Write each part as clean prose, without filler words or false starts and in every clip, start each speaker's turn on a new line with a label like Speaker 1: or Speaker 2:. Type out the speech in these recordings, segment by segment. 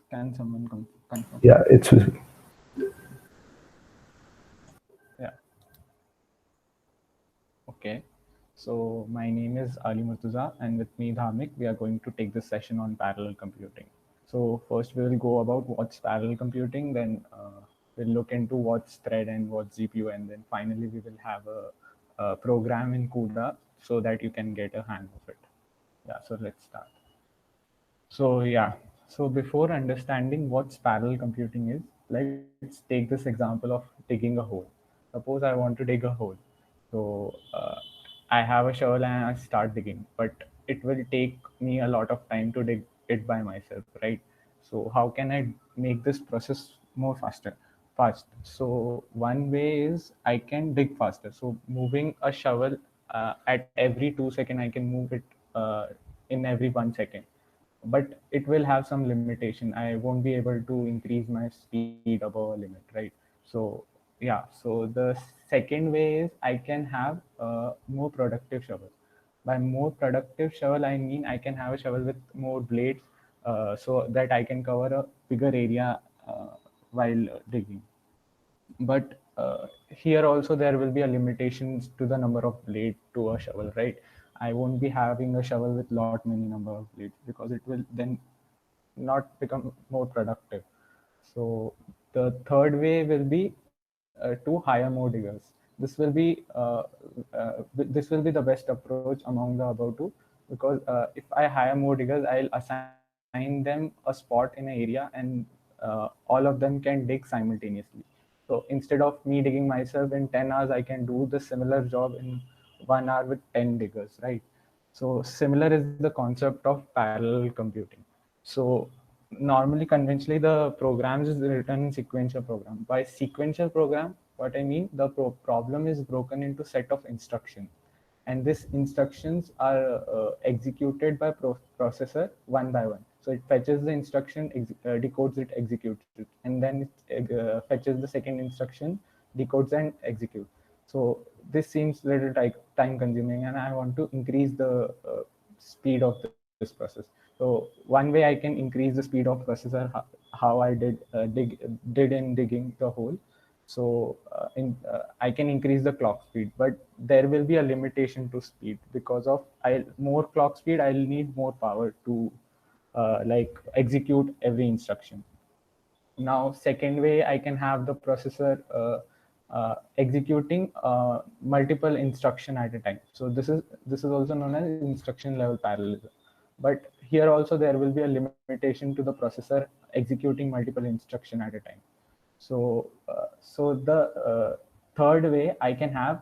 Speaker 1: Can someone confirm?
Speaker 2: Yeah, it's
Speaker 1: Yeah. Okay. So my name is Ali Murtuza, and with me Dhamik, we are going to take this session on parallel computing. So first we will go about what's parallel computing, then we'll look into what's thread and what's GPU, and then finally we will have a program in CUDA so that you can get a hang of it. Yeah, so let's start. So yeah, so before understanding what's parallel computing is, let's take this example of digging a hole. Suppose I want to dig a hole. So I have a shovel and I start digging, but it will take me a lot of time to dig it by myself, right? So how can I make this process more fast? So one way is I can dig faster. So moving a shovel at every 2 seconds, I can move it in every 1 second, but it will have some limitation. I won't be able to increase my speed above a limit, right? So yeah, so the second way is I can have more productive shovels. By more productive shovel, I mean I can have a shovel with more blades, so that I can cover a bigger area while digging. But here also there will be a limitations to the number of blade to a shovel, right? I won't be having a shovel with lot many number of blades, because it will then not become more productive. So the third way will be to hire more diggers. This will be this will be the best approach among the above two, because if I hire more diggers, I'll assign them a spot in an area, and all of them can dig simultaneously. So instead of me digging myself in 10 hours, I can do the similar job in 1 hour with 10 diggers, right? So similar is the concept of parallel computing. So normally, conventionally, the programs is written in sequential program. By sequential program, what I mean, the problem is broken into set of instructions, and these instructions are executed by processor one by one. So it fetches the instruction, decodes it, executes it, and then it fetches the second instruction, decodes and execute. So this seems little time consuming, and I want to increase the speed of this process. So one way I can increase the speed of processor, how I did in digging the hole. So I can increase the clock speed, but there will be a limitation to speed, because of I more clock speed, I'll need more power to like execute every instruction. Now second way, I can have the processor executing multiple instruction at a time. So this is also known as instruction level parallelism. But here also there will be a limitation to the processor executing multiple instruction at a time. So the third way I can have,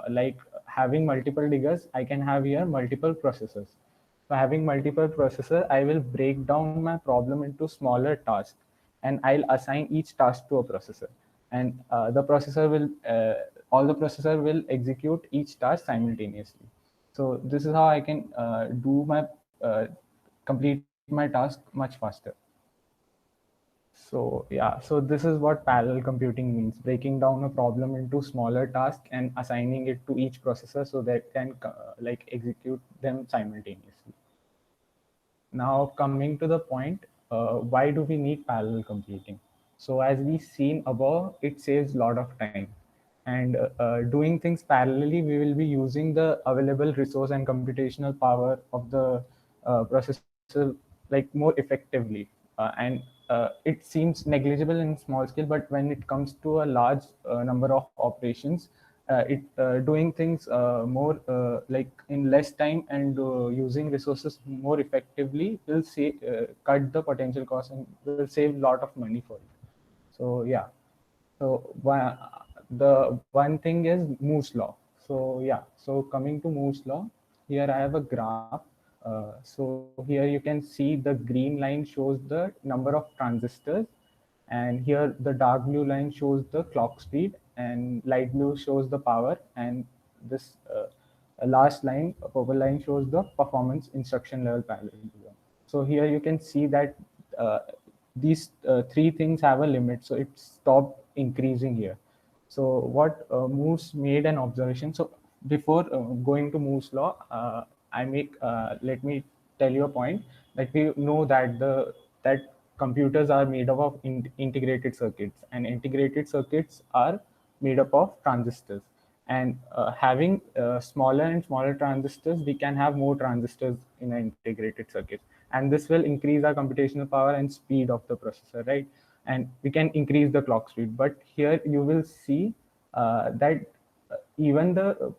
Speaker 1: like having multiple diggers, I can have here multiple processors. So having multiple processor, I will break down my problem into smaller tasks, and I'll assign each task to a processor, and the processor will all the processor will execute each task simultaneously. So this is how I can do my complete my task much faster. So yeah, so this is what parallel computing means: breaking down a problem into smaller tasks and assigning it to each processor so that can like execute them simultaneously. Now coming to the point, why do we need parallel computing? So as we seen above, it saves a lot of time. And doing things parallelly, we will be using the available resource and computational power of the processor like more effectively. And it seems negligible in small scale, but when it comes to a large number of operations, it doing things more like in less time and using resources more effectively will cut the potential cost and will save a lot of money for you. So yeah, so the one thing is Moore's law. So yeah, so coming to Moore's law, here I have a graph. So here you can see the green line shows the number of transistors, and here the dark blue line shows the clock speed, and light blue shows the power, and this last line, purple line, shows the performance instruction level parallelism. So here you can see that uh, these three things have a limit, so it stopped increasing here. So what Moore's made an observation. So before going to Moore's law, let me tell you a point that we know that computers are made up of integrated circuits, and integrated circuits are made up of transistors. And having smaller and smaller transistors, we can have more transistors in an integrated circuit, and this will increase our computational power and speed of the processor, right? And we can increase the clock speed. But here you will see that even the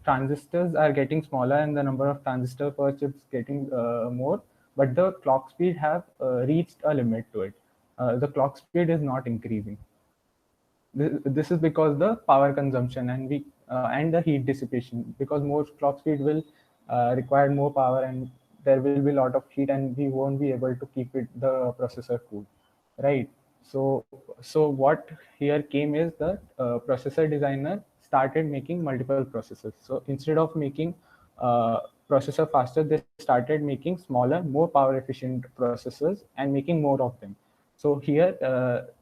Speaker 1: transistors are getting smaller and the number of transistor per chips getting more, but the clock speed have reached a limit to it. The clock speed is not increasing. This is because the power consumption and the heat dissipation, because more clock speed will require more power, and there will be a lot of heat, and we won't be able to keep the processor cool, right? So what here came is that processor designer started making multiple processors. So instead of making uh, processor faster, they started making smaller, more power efficient processors and making more of them. So here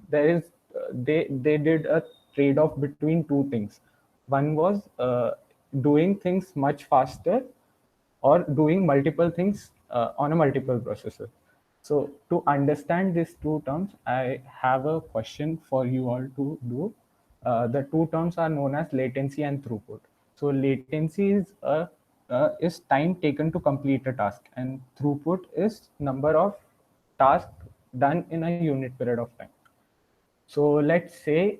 Speaker 1: there is they did a trade off between two things. One was doing things much faster, or doing multiple things on a multiple processor. So to understand these two terms, I have a question for you all to do. The two terms are known as latency and throughput. So latency is time taken to complete a task, and throughput is number of tasks done in a unit period of time. So let's say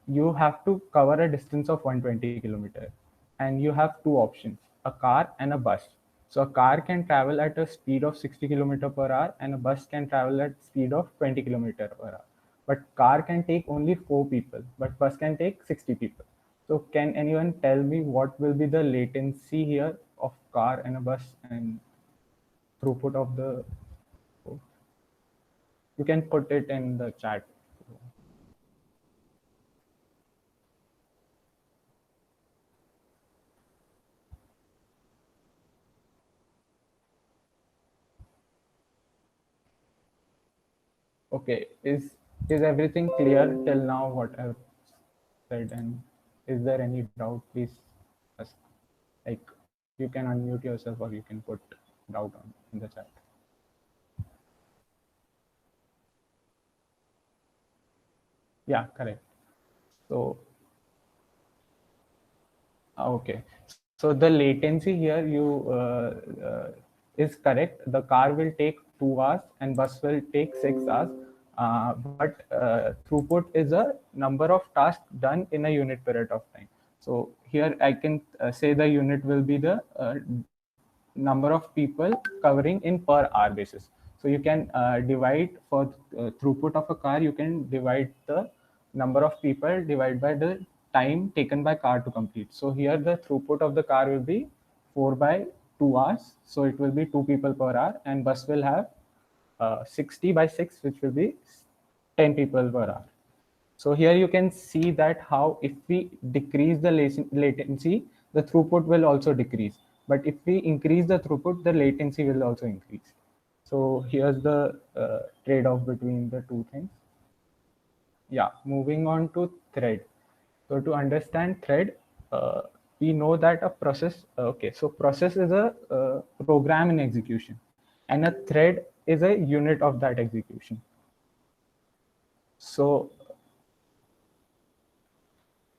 Speaker 1: you have to cover a distance of 120 kilometer, and you have two options, a car and a bus. So a car can travel at a speed of 60 kilometer per hour, and a bus can travel at speed of 20 kilometer per hour. But car can take only 4 people, but bus can take 60 people. So can anyone tell me what will be the latency here of car and a bus, and throughput of the? You can put it in the chat. Okay, is everything clear till now what I've said, and is there any doubt? Please ask. Like, you can unmute yourself or you can put doubt on in the chat. Yeah, correct. So okay. So the latency here is correct. The car will take 2 hours and bus will take 6 hours. But throughput is a number of tasks done in a unit period of time. So here I can say the unit will be the number of people covering in per hour basis. So you can divide for throughput of a car, you can divide the number of people divided by the time taken by car to complete. So here the throughput of the car will be 4 by 2 hours. So it will be 2 people per hour, and bus will have 60 by 6, which will be 10 people per hour. So here you can see that how if we decrease the latency, the throughput will also decrease. But if we increase the throughput, the latency will also increase. So here's the trade-off between the two things. Yeah, moving on to thread. So to understand thread, uh, we know that a process, okay, so process is a program in execution, and a thread is a unit of that execution. So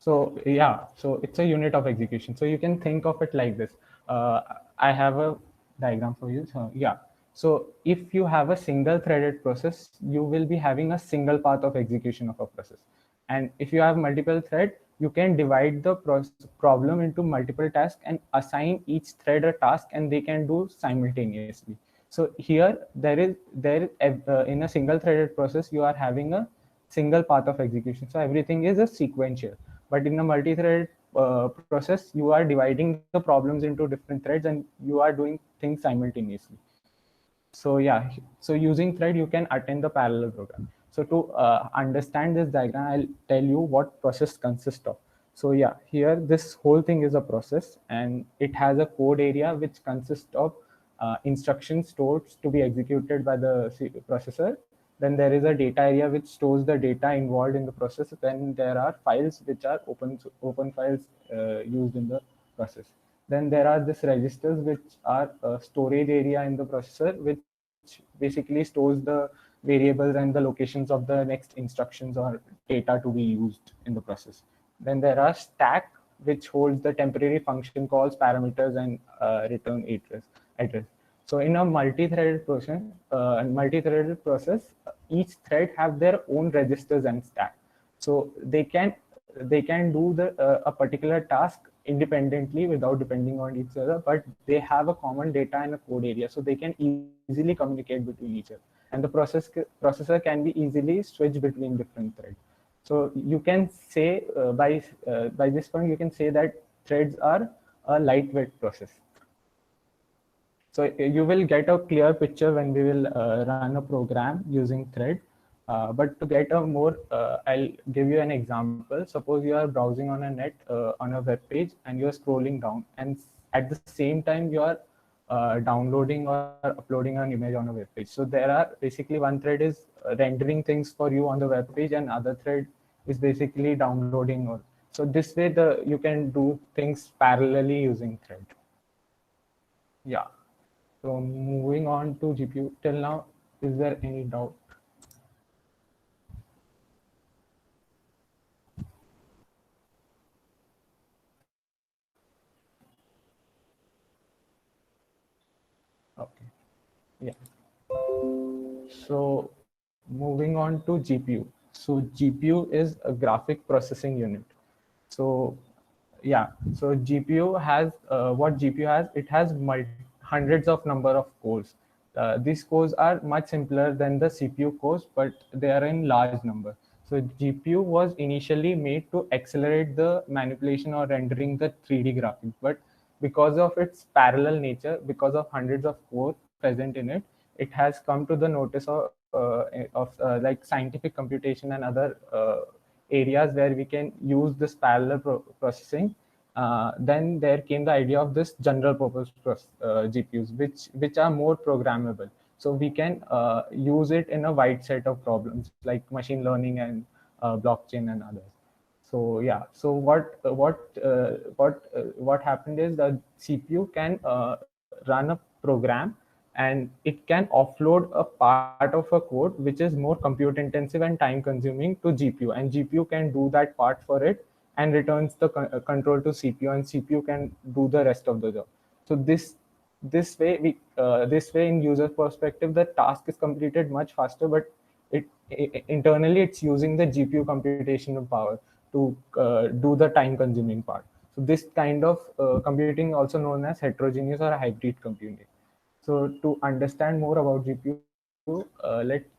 Speaker 1: So yeah, so it's a unit of execution. So you can think of it like this. I have a diagram for you. So yeah, so if you have a single threaded process, you will be having a single path of execution of a process. And if you have multiple thread, you can divide the problem into multiple tasks and assign each thread a task, and they can do simultaneously. So here in a single threaded process, you are having a single path of execution. So everything is a sequential. But in a multi-thread process, you are dividing the problems into different threads, and you are doing things simultaneously. So yeah, so using thread, you can attend the parallel program. So to understand this diagram, I'll tell you what process consists of. So yeah, here this whole thing is a process, and it has a code area which consists of instructions stored to be executed by the processor. Then there is a data area which stores the data involved in the process. Then there are files which are open files used in the process. Then there are these registers which are a storage area in the processor, which basically stores the variables and the locations of the next instructions or data to be used in the process. Then there are stack, which holds the temporary function calls, parameters, and return address. So in a multi-threaded process, each thread have their own registers and stack. So they can do a particular task independently without depending on each other, but they have a common data and a code area, so they can easily communicate between each other. And the processor can be easily switched between different threads. So you can say by this point you can say that threads are a lightweight process. So you will get a clear picture when we will run a program using thread. But to get a more, I'll give you an example. Suppose you are browsing on a net on a web page and you're scrolling down, and at the same time you are downloading or uploading an image on a web page. So there are basically one thread is rendering things for you on the web page, and other thread is basically downloading. Or so this way you can do things parallelly using thread. Yeah. So moving on to GPU, till now, is there any doubt? Okay, yeah. So moving on to GPU. So GPU is a graphic processing unit. So yeah, so GPU has what GPU has, it has hundreds of number of cores. These cores are much simpler than the CPU cores, but they are in large number. So GPU was initially made to accelerate the manipulation or rendering the 3D graphics, but because of its parallel nature, because of hundreds of cores present in it, it has come to the notice of like scientific computation and other areas where we can use this parallel processing. Then there came the idea of this general purpose GPUs, which are more programmable. So we can use it in a wide set of problems like machine learning and blockchain and others. So yeah, so what happened is the CPU can run a program, and it can offload a part of a code which is more compute intensive and time consuming to GPU, and GPU can do that part for it and returns the control to CPU, and CPU can do the rest of the job. So this way in user perspective the task is completed much faster, but internally it's using the GPU computational power to do the time consuming part. So this kind of computing also known as heterogeneous or hybrid computing. So to understand more about GPU,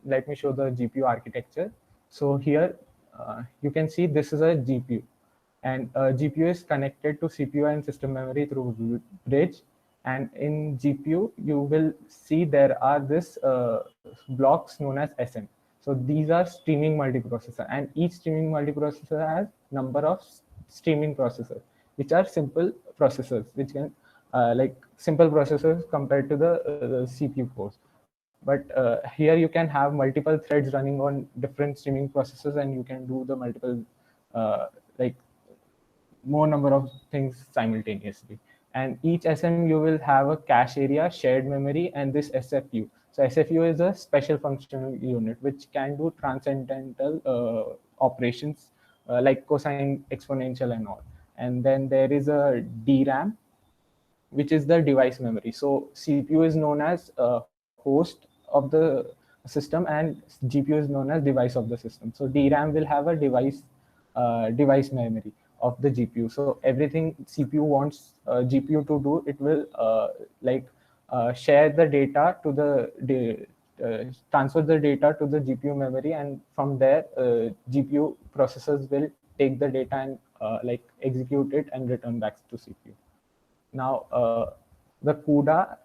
Speaker 1: let me show the GPU architecture. So here you can see this is a GPU, and GPU is connected to CPU and system memory through bridge. And in GPU, you will see there are this blocks known as SM. So these are streaming multiprocessor, and each streaming multiprocessor has number of streaming processors, which are simple processors, which can like simple processors compared to the CPU cores. But here you can have multiple threads running on different streaming processors, and you can do the multiple like more number of things simultaneously. And each SM you will have a cache area, shared memory, and this SFU. So SFU is a special functional unit which can do transcendental operations like cosine, exponential, and all. And then there is a DRAM, which is the device memory. So CPU is known as host of the system, and GPU is known as device of the system. So DRAM will have a device memory of the GPU. So everything CPU wants GPU to do, it will like share the data to transfer the data to the GPU memory, and from there GPU processors will take the data and like execute it and return back to CPU. Now, the CUDA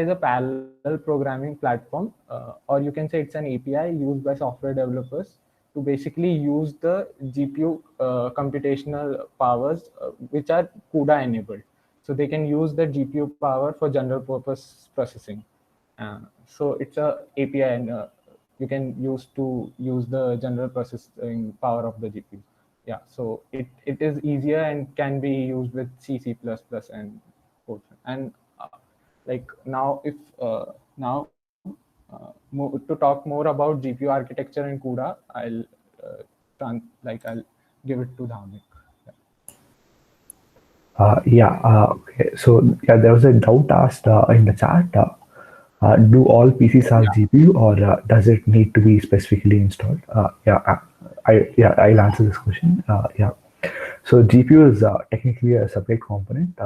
Speaker 1: is a parallel programming platform, or you can say it's an API used by software developers to basically use the GPU computational powers, which are CUDA enabled. So they can use the GPU power for general purpose processing. So it's a API, and you can use the general processing power of the GPU. Yeah, so it is easier and can be used with C, C++, and code. And like now, if now to talk more about GPU architecture in CUDA, I'll give it to Dhamik.
Speaker 2: Okay. So there was a doubt asked in the chat. Do all PCs have GPU, or does it need to be specifically installed? I'll answer this question. So GPU is technically a separate component.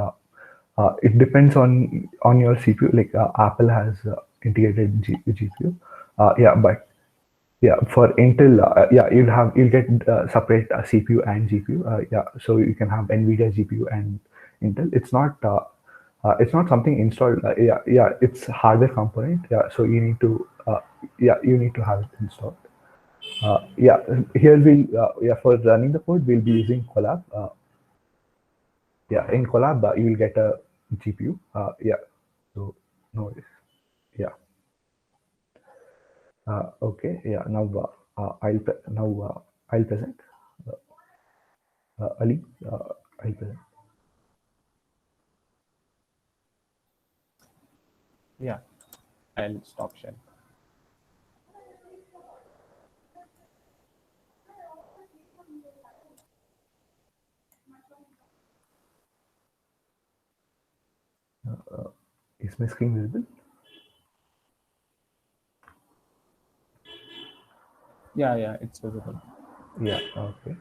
Speaker 2: It depends on your CPU. Like Apple has integrated GPU. But for Intel, you'll get separate CPU and GPU. So you can have NVIDIA GPU and Intel. It's not something installed. It's hardware component. So you need to have it installed. Here for running the code we'll be using Colab. In Colab you will get a GPU. So no worries. Yeah. Okay. Now I'll present. Ali, I'll present.
Speaker 1: Yeah, I'll stop sharing.
Speaker 2: Is my screen visible?
Speaker 1: Yeah, it's visible.
Speaker 2: Yeah, okay.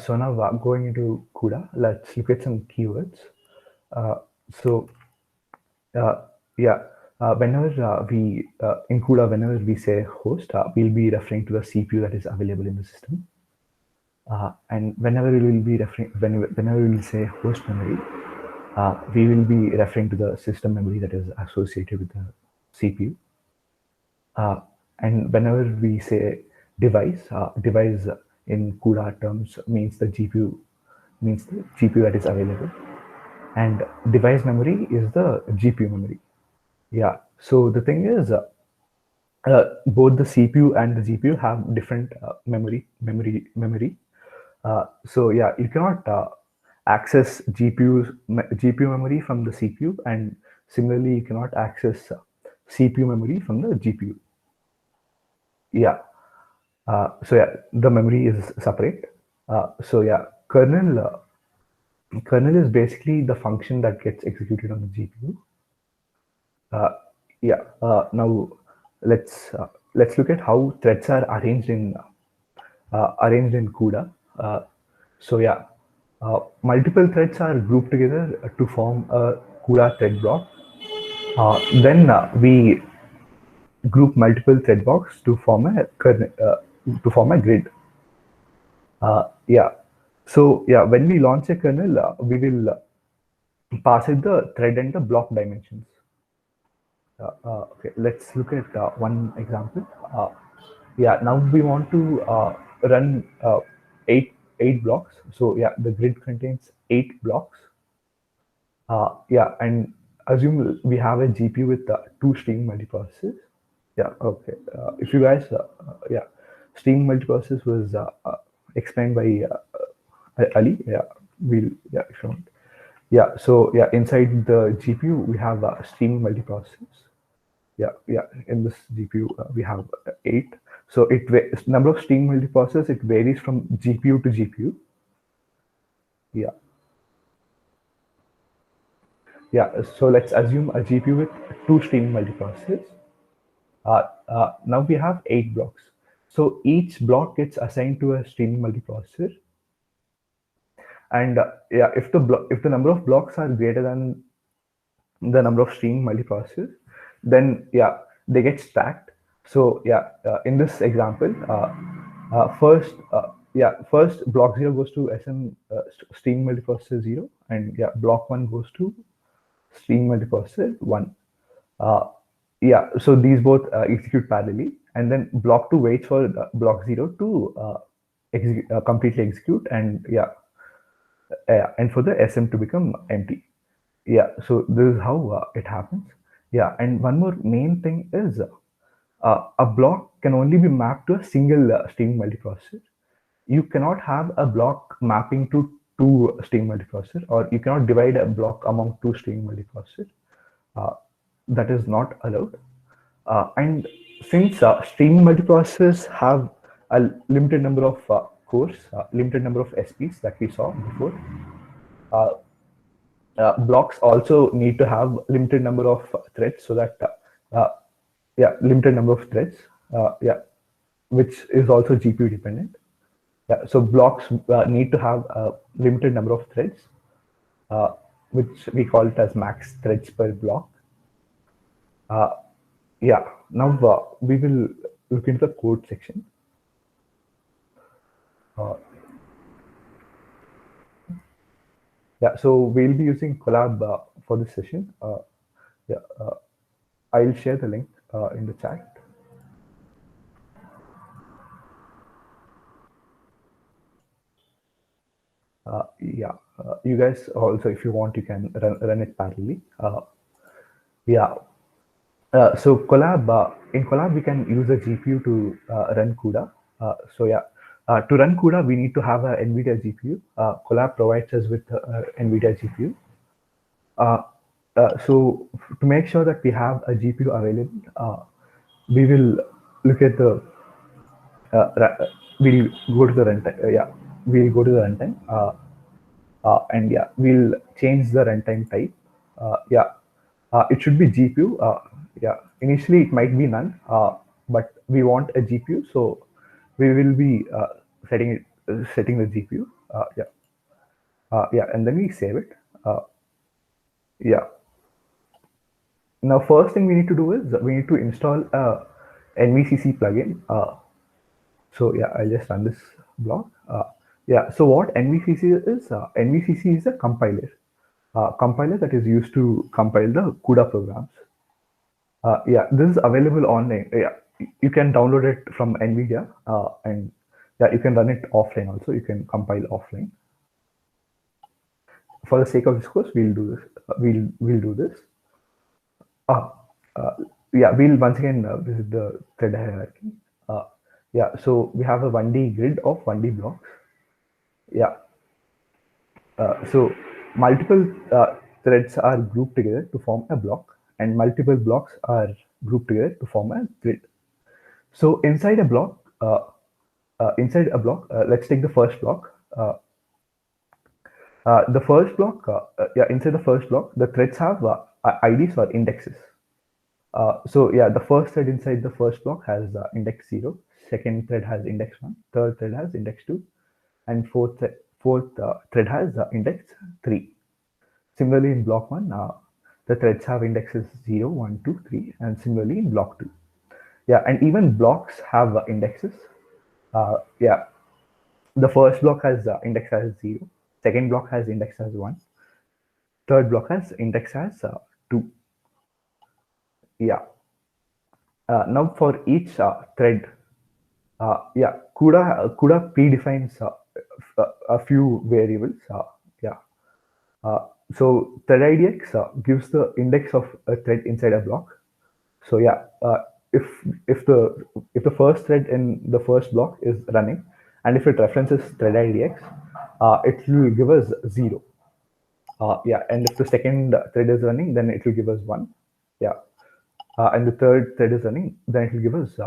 Speaker 2: So now going into CUDA, let's look at some keywords. Whenever we in CUDA, whenever we say host, we'll be referring to the CPU that is available in the system. And whenever we will be whenever we will say host memory, we will be referring to the system memory that is associated with the CPU. And whenever we say device, device in CUDA terms means the GPU that is available, and device memory is the GPU memory. So the thing is, both the CPU and the GPU have different memory. You cannot access GPU memory from the CPU, and similarly you cannot access CPU memory from the GPU. The memory is separate. Kernel is basically the function that gets executed on the GPU. Now let's look at how threads are arranged in CUDA. Multiple threads are grouped together to form a CUDA thread block. Then we group multiple thread blocks to form a grid. When we launch a kernel, we will pass it the thread and the block dimensions. Okay, let's look at one example. Now we want to run eight blocks. So the grid contains 8 blocks. And assume we have a GPU with 2 streaming multiprocessors. Okay. If you guys, streaming multiprocessors was explained by Ali. If you want. So inside the GPU we have streaming multiprocessors. In this GPU we have 8. So number of streaming multiprocessors, it varies from GPU to GPU. So let's assume a GPU with 2 streaming multiprocessors. Now we have 8 blocks. So each block gets assigned to a streaming multiprocessor. And if the number of blocks are greater than the number of streaming multiprocessors, then they get stacked. So in this example, first block 0 goes to SM streaming multiprocessor 0, and block 1 goes to streaming multiprocessor 1. So these both execute parallelly, and then block 2 waits for block 0 to completely execute, and and for the SM to become empty. So this is how it happens. And one more main thing is a block can only be mapped to a single streaming multiprocessor. You cannot have a block mapping to 2 streaming multiprocessors, or you cannot divide a block among 2 streaming multiprocessors. that is not allowed. And since streaming multiprocessors have a limited number of cores, limited number of SPs that we saw before, uh, blocks also need to have limited number of threads, so that limited number of threads, which is also GPU dependent. Yeah, so blocks need to have a limited number of threads, which we call it as max threads per block. Now we will look into the code section. So we'll be using Colab for this session. I'll share the link in the chat. You guys also, if you want, you can run it parallelly. So in Colab, we can use a GPU to run CUDA. To run CUDA, we need to have a NVIDIA GPU. Colab provides us with NVIDIA GPU. So to make sure that we have a GPU available, we will look at the we'll go to the runtime. We'll go to the runtime, and we'll change the runtime type. It should be GPU. Initially it might be none, but we want a GPU, so we will be setting the GPU. And then we save it. Now, first thing we need to do is we need to install a NVCC plugin. I'll just run this block. So what NVCC is? NVCC is a compiler. Compiler that is used to compile the CUDA programs. This is available online. You can download it from NVIDIA, and you can run it offline also. You can compile offline. For the sake of this course, we'll do this. We'll do this. We'll once again visit the thread hierarchy. So we have a 1D grid of 1D blocks. So multiple threads are grouped together to form a block, and multiple blocks are grouped together to form a grid. So inside a block, let's take the first block. The first block, inside the first block, the threads have IDs or indexes. The first thread inside the first block has index 0, second thread has index 1, third thread has index 2, and fourth thread has index 3. Similarly, in block 1, the threads have indexes 0, 1, 2, 3, and similarly in block 2. And even blocks have indexes. The first block has index as 0, second block has index as 1, third block has index as 2. Now for each thread, CUDA predefines a few variables. So thread IDX gives the index of a thread inside a block. So if the first thread in the first block is running, and if it references thread IDX, it will give us 0. And if the second thread is running, then it will give us 1. And the third thread is running, then it will give us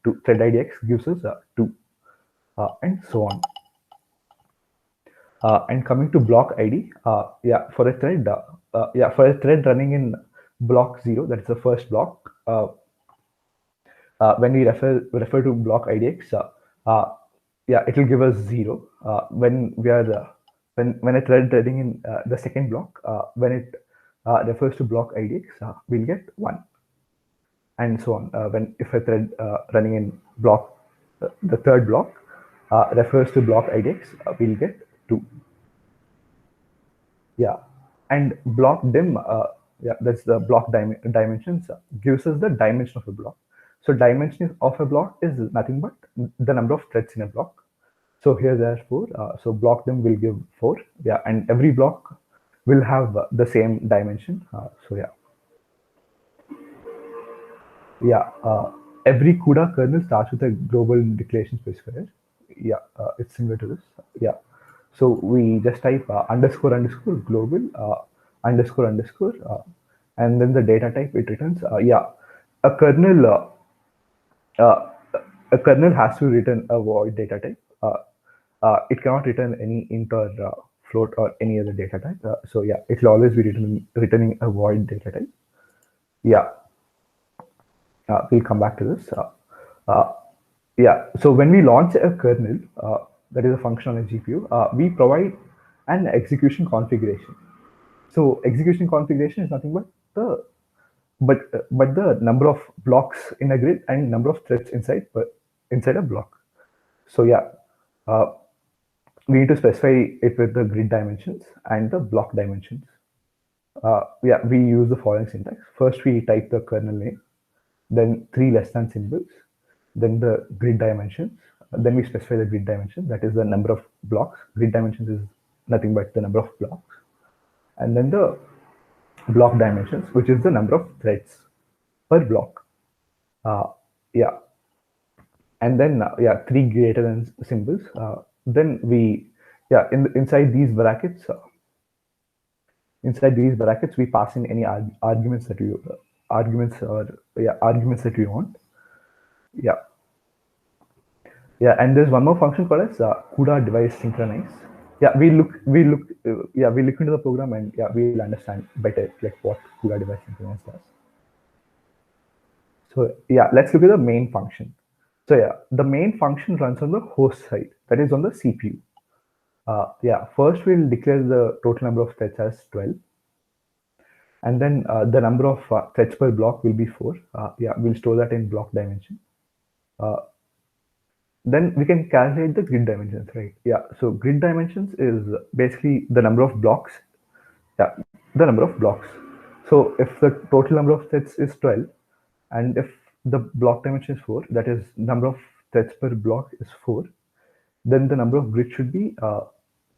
Speaker 2: 2. Thread IDX gives us 2, and so on. And coming to block ID, for a thread running in block 0, that is the first block. When we refer to block IDX, it will give us 0. When we are when a thread running in the second block, when it refers to block IDX, we'll get 1. And so on. If a thread running in block, the third block, refers to block IDX, we'll get 2. And block dim, that's the block dimensions, gives us the dimension of a block. So dimension of a block is nothing but the number of threads in a block. So here there are 4. So block dim will give 4. And every block will have the same dimension. Every CUDA kernel starts with a global declaration specifier. It's similar to this. So we just type __global __. and then the data type it returns. Yeah, a kernel uh, a kernel has to return a void data type. It cannot return any int or float or any other data type. So yeah, it will always be returning a void data type. Yeah, we'll come back to this. Uh, yeah, so when we launch a kernel, that is a function on a GPU, we provide an execution configuration. So execution configuration is nothing but the number of blocks in a grid and number of threads inside a block. So yeah, uh, we need to specify it with the grid dimensions and the block dimensions. Yeah, we use the following syntax. First, we type the kernel name, then three less than symbols, then the grid dimensions. Then we specify the grid dimension, that is the number of blocks. Grid dimensions is nothing but the number of blocks. And then the block dimensions, which is the number of threads per block. Yeah, and then yeah, three greater than symbols. Then we yeah inside these brackets we pass in any arguments that you arguments that we want. Yeah, yeah, and there's one more function called as CUDA device synchronize. Yeah, we look into the program, and yeah, we'll understand better like what CUDA device synchronize does. So yeah, let's look at the main function. So yeah, the main function runs on the host side, that is on the CPU. Yeah, first we'll declare the total number of threads as 12, and then the number of threads per block will be 4. Yeah, we'll store that in block dimension. Then we can calculate the grid dimensions, right? Yeah, so grid dimensions is basically the number of blocks. Yeah, the number of blocks. So if the total number of threads is 12, and if the block dimension is 4, that is number of threads per block is 4, then the number of grid should be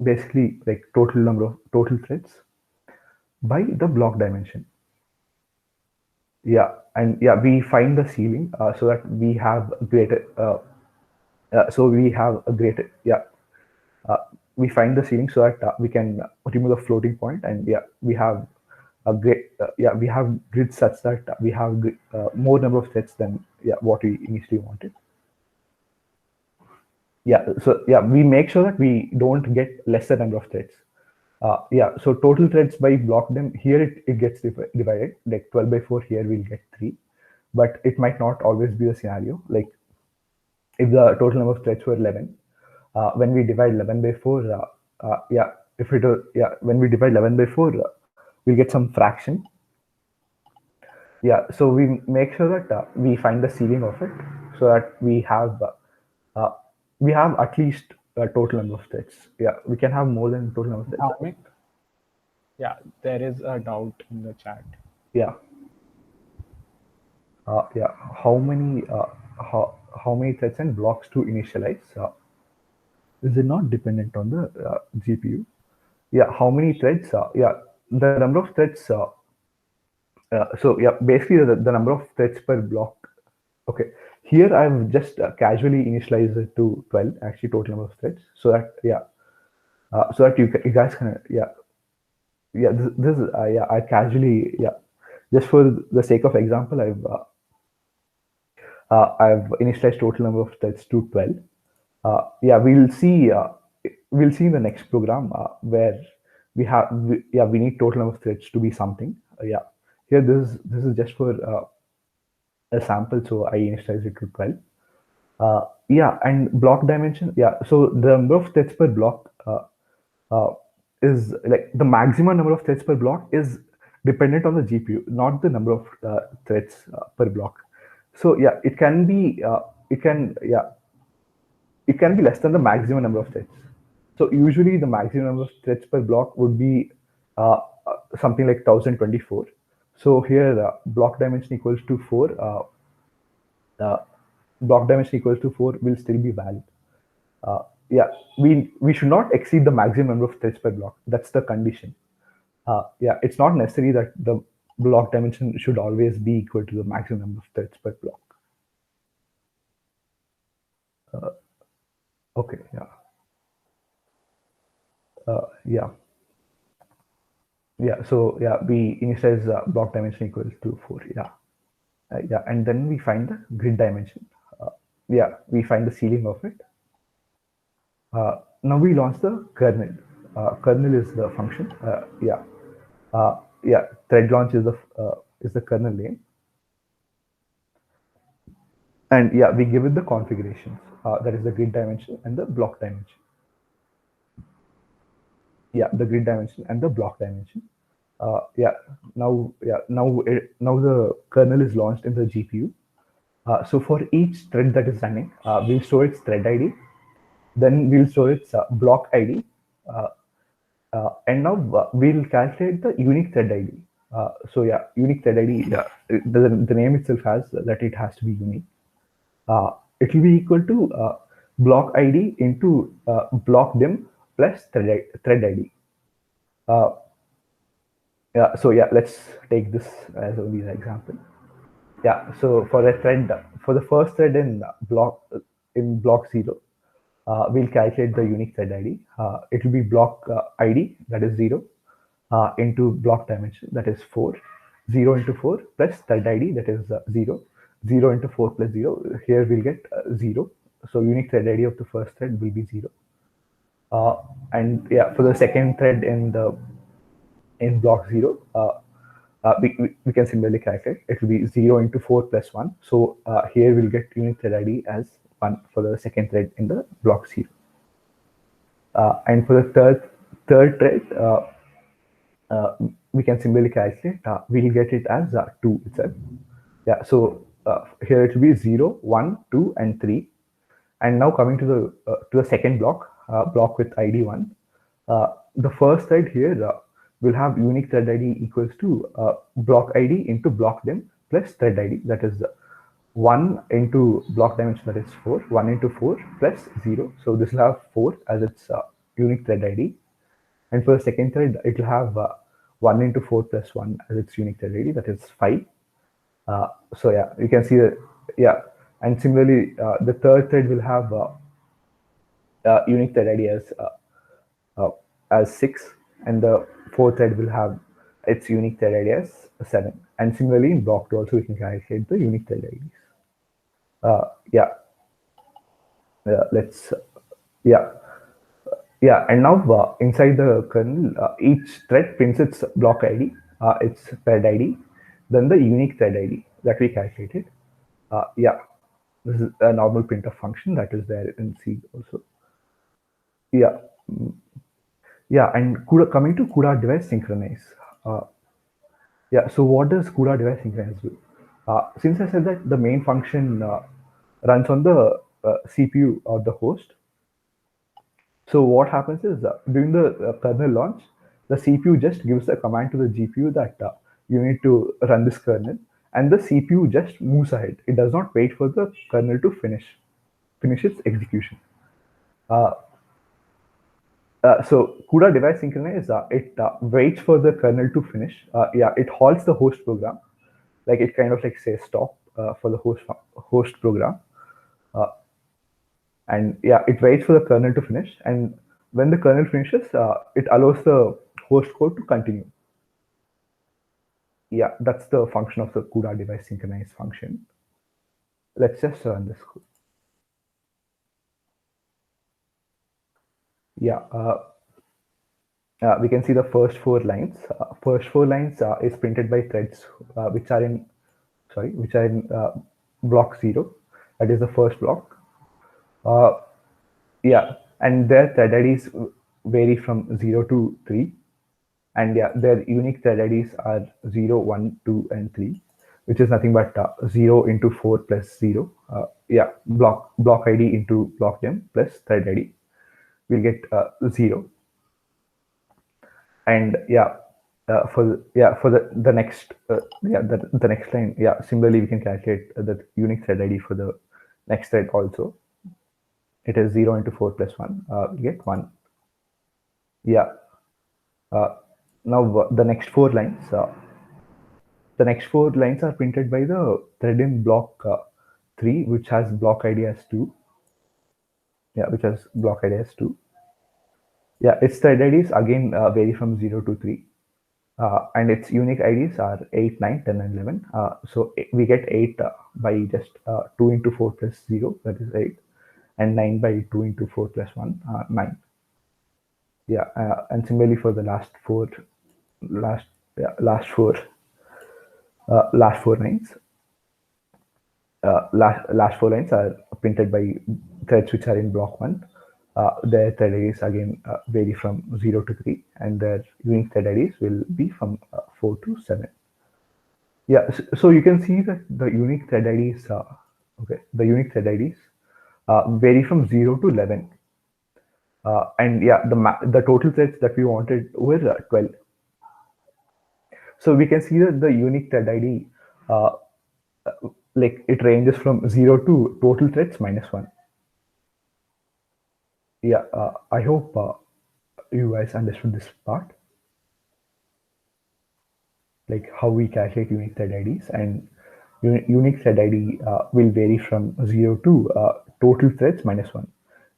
Speaker 2: basically like total number of total threads by the block dimension. Yeah, and yeah, we find the ceiling so that we have greater so we have a greater yeah we find the ceiling so that we can remove the floating point, and yeah, we have a great yeah, we have grids such that we have more number of threads than yeah what we initially wanted. Yeah, so yeah, we make sure that we don't get lesser number of threads. Yeah, so total threads by block them here it gets divided, like 12 by 4 here we'll get 3, but it might not always be the scenario. Like if the total number of threads were 11, when we divide 11 by 4, yeah, if it yeah, when we divide 11 by 4, we'll get some fraction. Yeah, so we make sure that we find the ceiling of it so that we have at least a total number of threads. Yeah, we can have more than total number of threads.
Speaker 1: Dharmik? Yeah, there is a doubt in the chat.
Speaker 2: Yeah. Yeah, how many threads and blocks to initialize? Is it not dependent on the GPU? Yeah, how many threads? Yeah, the number of threads. So yeah, basically the number of threads per block. Okay, here I've just casually initialized it to 12, actually total number of threads, so that yeah, so that you guys can yeah this is yeah, I casually yeah, just for the sake of example, I've initialized total number of threads to 12. Yeah, we'll see in the next program where yeah, we need total number of threads to be something. Yeah, here this is just for a sample, so I initialized it to 12. Yeah, and block dimension. Yeah, so the number of threads per block is like the maximum number of threads per block is dependent on the GPU, not the number of threads per block. So yeah, it can be it can be less than the maximum number of threads. So usually the maximum number of threads per block would be something like 1024. So here block dimension equals to 4. Block dimension equals to 4 will still be valid. Yeah, we should not exceed the maximum number of threads per block. That's the condition. Yeah, it's not necessary that the block dimension should always be equal to the maximum number of threads per block. Okay, yeah. Yeah. Yeah, so yeah, we initialize block dimension equals to 4. Yeah. Yeah, and then we find the grid dimension. Yeah, we find the ceiling of it. Now we launch the kernel. Kernel is the function. Yeah, thread launch is the kernel name, and yeah, we give it the configurations. That is the grid dimension and the block dimension. Yeah, the grid dimension and the block dimension. Now the kernel is launched in the GPU. So for each thread that is running, we'll store its thread ID. Then we'll store its block ID. Uh, and now we'll calculate the unique thread ID. So yeah, unique thread ID. Yeah, the name itself has that it has to be unique. It will be equal to block ID into block dim plus thread ID. Uh, yeah, so yeah, let's take this as only an example. Yeah, so for a thread, for the first thread in block 0, we'll calculate the unique thread ID. It will be block ID, that is 0, into block dimension, that is 4. 0 into 4 plus thread ID, that is 0. 0 into 4 plus 0, here we'll get 0. So unique thread ID of the first thread will be 0. And yeah, for the second thread in block 0, we can similarly calculate. It will be 0 into 4 plus 1. So here we'll get unique thread ID as 1 for the second thread in the block 0. And for the third thread, we can similarly calculate. We'll get it as 2 itself. Yeah, so here it will be 0, 1, 2, and 3. And now coming to the second block, block with ID 1. The first thread here will have unique thread ID equals to block ID into block dim plus thread ID, that is 1 into block dimension, that is 4. 1 into 4 plus 0. So this will have 4 as its unique thread ID. And for the second thread, it will have 1 into 4 plus 1 as its unique thread ID, that is 5. So yeah, you can see that, yeah. And similarly, the third thread will have unique thread ID as 6, and the fourth thread will have its unique thread ID as 7. And similarly, in block 2 also we can calculate the unique thread IDs. Yeah, let's yeah. Yeah, and now inside the kernel, each thread prints its block ID, its thread ID, then the unique thread ID that we calculated. Yeah, this is a normal printf function that is there in C also. Yeah, yeah, and CUDA, coming to CUDA device synchronize. Yeah, so what does CUDA device synchronize do? Since I said that the main function runs on the CPU or the host, so what happens is during the kernel launch, the CPU just gives a command to the GPU that you need to run this kernel, and the CPU just moves ahead. It does not wait for the kernel to finish its execution. So CUDA device synchronize, it waits for the kernel to finish. Yeah, it halts the host program, like it kind of like says stop for the host program. And yeah, it waits for the kernel to finish, and when the kernel finishes, it allows the host code to continue. Yeah, that's the function of the CUDA device synchronize function. Let's just run this code. Yeah, we can see the first 4 lines. First 4 lines is printed by threads which are in block 0. That is the first block. Yeah, and their thread IDs vary from 0 to 3. And yeah, their unique thread IDs are 0, 1, 2, and 3, which is nothing but 0 into 4 plus 0. Yeah, block ID into block dim plus thread ID. We'll get 0. And yeah, for the next the next line, yeah, similarly we can calculate the unique thread ID for the next thread also. It is 0 into 4 plus 1. We get 1. Yeah. Now the next 4 lines. The next 4 lines are printed by the thread in block 3, which has block ID as 2. Yeah, which has block ID as 2. Yeah, its thread IDs again vary from 0 to 3. and its unique IDs are 8, 9, 10, and 11. So we get 8 by just 2 into 4 plus 0, that is 8, and 9 by 2 into 4 plus 1, 9. Yeah, and similarly for the last last four last four lines. Last four lines are printed by threads which are in block 1. Their thread IDs again vary from 0 to 3, and their unique thread IDs will be from 4 to 7. Yeah, so you can see that the unique thread IDs, the unique thread IDs vary from 0 to 11. And yeah, the total threads that we wanted were 12. So we can see that the unique thread ID, uh, like it ranges from 0 to total threads minus 1. Yeah, I hope you guys understood this part, like how we calculate unique thread IDs. And unique thread ID will vary from 0 to total threads minus 1.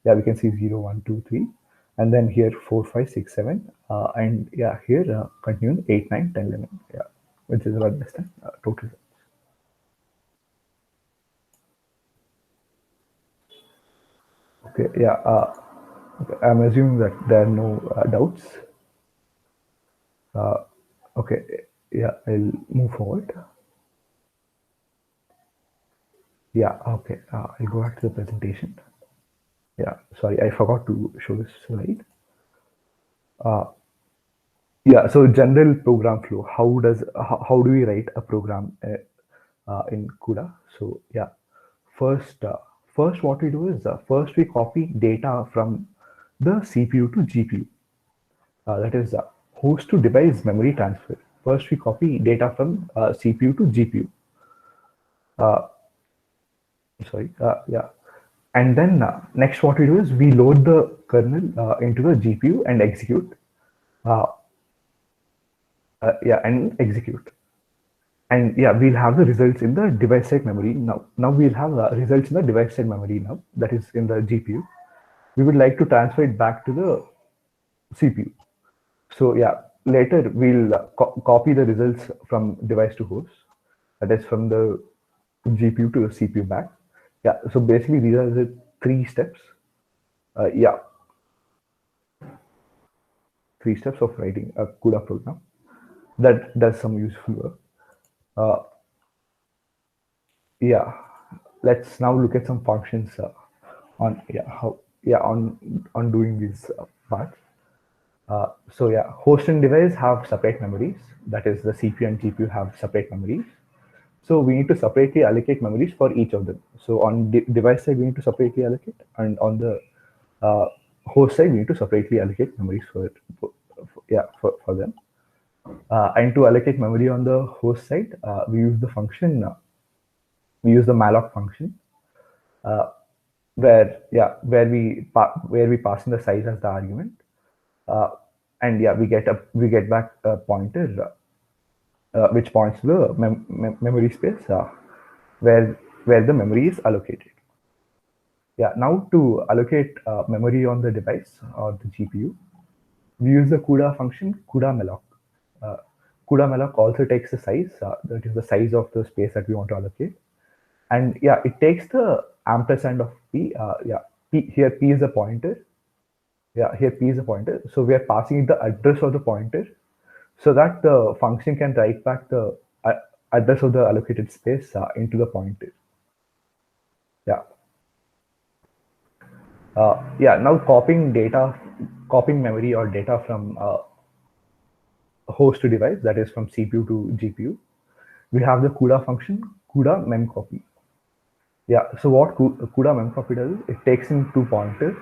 Speaker 2: Yeah, we can see 0, 1, 2, 3, and then here 4, 5, 6, 7, and yeah, here continuing 8, 9, 10, 11. Yeah, which is about this time total. Okay, yeah, okay, I'm assuming that there are no doubts. Okay, yeah, I'll move forward. Yeah, okay, I'll go back to the presentation. Yeah, sorry, I forgot to show this slide. Yeah, so general program flow. How do we write a program in CUDA? So yeah, first first what we do is first we copy data from the CPU to GPU. That is host to device memory transfer. First we copy data from CPU to GPU. Sorry, yeah, and then next what we do is we load the kernel into the GPU and execute. Uh, yeah, and execute. And yeah, we'll have the results in the device side memory now. Now we'll have results in the device side memory now, that is in the GPU. We would like to transfer it back to the CPU. So yeah, later we'll copy the results from device to host, that is from the GPU to the CPU back. Yeah, so basically these are the 3 steps. Yeah, 3 steps of writing a CUDA program that does some useful work. Yeah, let's now look at some functions on on doing these parts. So yeah, host and device have separate memories. That is, the CPU and GPU have separate memories. So we need to separately allocate memories for each of them. So on device side, we need to separately allocate, and on the host side, we need to separately allocate memories for them. And to allocate memory on the host side, we use the function. We use the malloc function, where we pass in the size as the argument, and yeah, we get back a pointer which points to the memory space where the memory is allocated. Yeah, now to allocate memory on the device or the GPU, we use the CUDA function CUDA malloc. Uh, CUDA malloc also takes the size, that is the size of the space that we want to allocate. And yeah, it takes the ampersand of p. Here p is the pointer. Yeah, here p is the pointer. So we are passing the address of the pointer, so that the function can write back the address of the allocated space into the pointer. Yeah. Yeah. Now copying memory or data from host to device, that is from CPU to GPU. We have the CUDA function CUDA memcopy. Yeah. So what CUDA memcopy does? It takes in 2 pointers.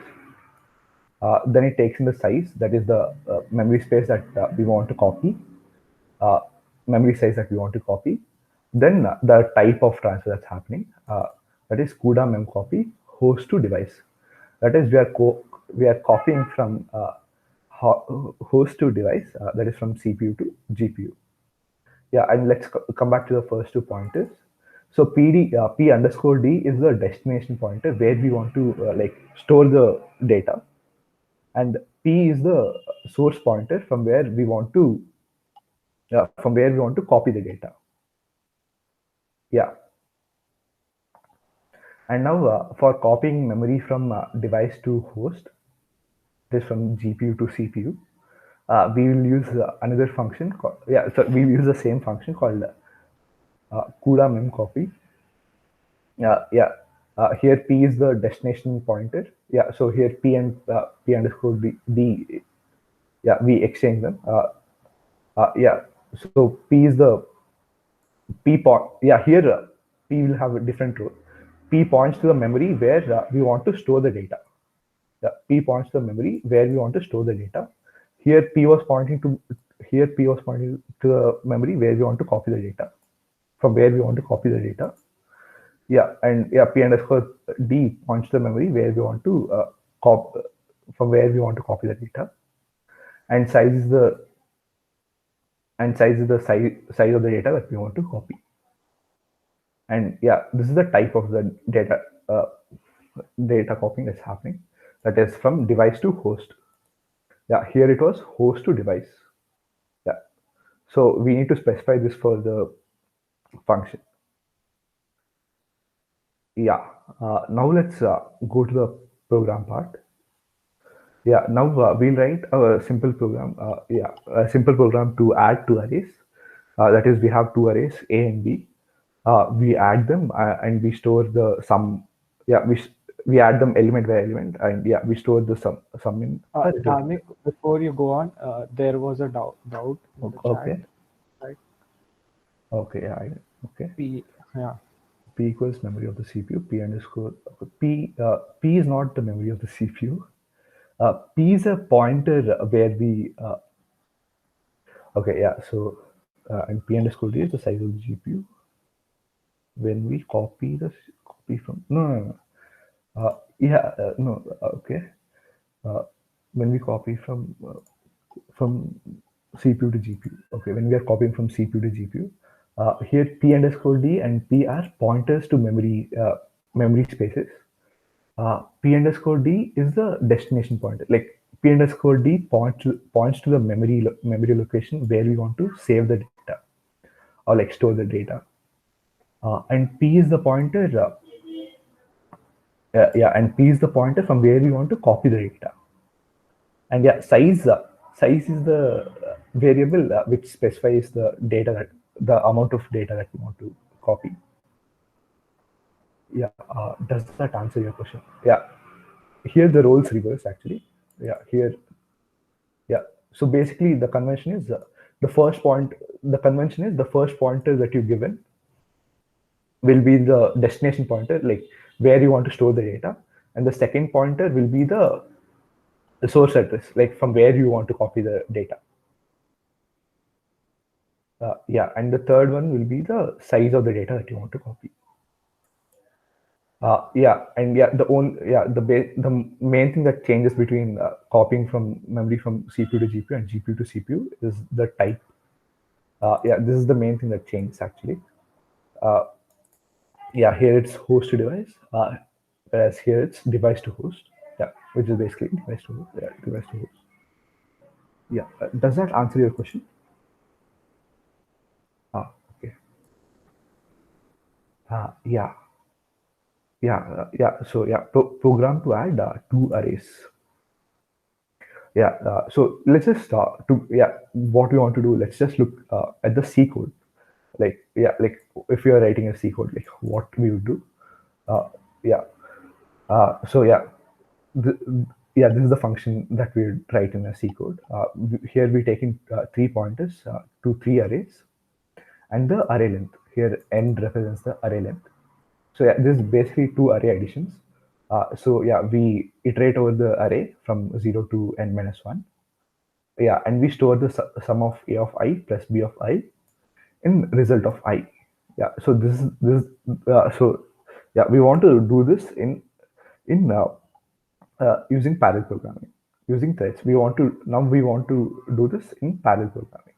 Speaker 2: Then it takes in the size, that is the memory space that we want to copy, memory size that we want to copy. Then the type of transfer that's happening, that is CUDA memcopy host to device. That is, we are copying from host to device, that is from CPU to GPU. Yeah, and let's come back to the first 2 pointers. So p underscore d is the destination pointer where we want to like store the data, and p is the source pointer from where we want to from where we want to copy the data. Yeah. And now for copying memory from device to host, this from GPU to CPU, we will use another function called, so we use the same function called CUDA memcopy. Here P is the destination pointer. So here P and P underscore D, we exchange them. So P is the P point. Here P will have a different role. P points to the memory where we want to store the data. P points to the memory where we want to store the data. Here P was pointing to the memory where we want to copy the data. From where we want to copy the data. P underscore D points to the memory where we want to from where we want to copy the data. And size is the size of the data that we want to copy. And this is the type of the data copying that's happening. That is from device to host. Here it was host to device. So we need to specify this for the function. Now let's go to the program part. Now we'll write a simple program. A simple program to add two arrays. That is, we have two arrays, A and B. We add them and we store the sum. We add them element by element, and we store the sum in.
Speaker 1: Dharmik, before you go on, there was a doubt in the
Speaker 2: okay.
Speaker 1: chat, right?
Speaker 2: Okay. Okay.
Speaker 1: P
Speaker 2: equals memory of the CPU. P underscore P. P is not the memory of the CPU. P is a pointer where we. So and P underscore D is the size of the GPU. When we copy from okay. When we copy from CPU to GPU. Okay, when we are copying from CPU to GPU, here P underscore D and P are pointers to memory spaces. P underscore D is the destination pointer. Like P underscore D points to the memory location where we want to save the data or like store the data. And P is the pointer. And P is the pointer from where we want to copy the data. And size is the variable which specifies the amount of data that we want to copy. Does that answer your question? Here the roles reverse actually. Here. So basically the convention is the first pointer that you've given will be the destination pointer, like where you want to store the data, and the second pointer will be the source address, like from where you want to copy the data. And the third one will be the size of the data that you want to copy. The main thing that changes between copying from memory from CPU to GPU and GPU to CPU is the type. This is the main thing that changes actually. Here it's host to device, whereas here it's device to host. Which is basically device to host. Device to host. Does that answer your question? Okay. Program to add two arrays. So let's just what we want to do. Let's just look at the C code. Like if you are writing a C code, like what we would do. This is the function that we would write in a C code. Here we take in 3 pointers to 3 arrays, and the array length. Here n represents the array length. So this is basically 2 array additions. We iterate over the array from 0 to n minus 1. And we store the sum of a of I plus b of I in result of I. So we want to do this in using parallel programming, using threads. We want to do this in parallel programming.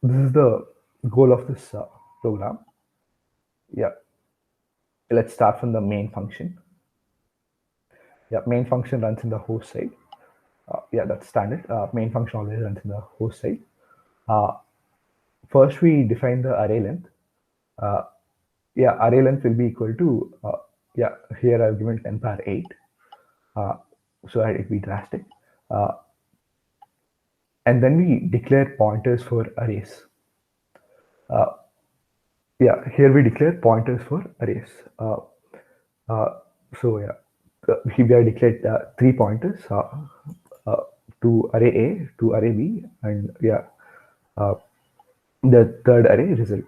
Speaker 2: This is the goal of this program. Let's start from the main function. Main function runs in the host side. That's standard. Main function always runs in the host side. First, we define the array length. Array length will be equal to, here I've given 10 power 8. So that it be drastic. And then we declare pointers for arrays. Here we declare pointers for arrays. We have declared 3 pointers to array A, to array B, and the third array result.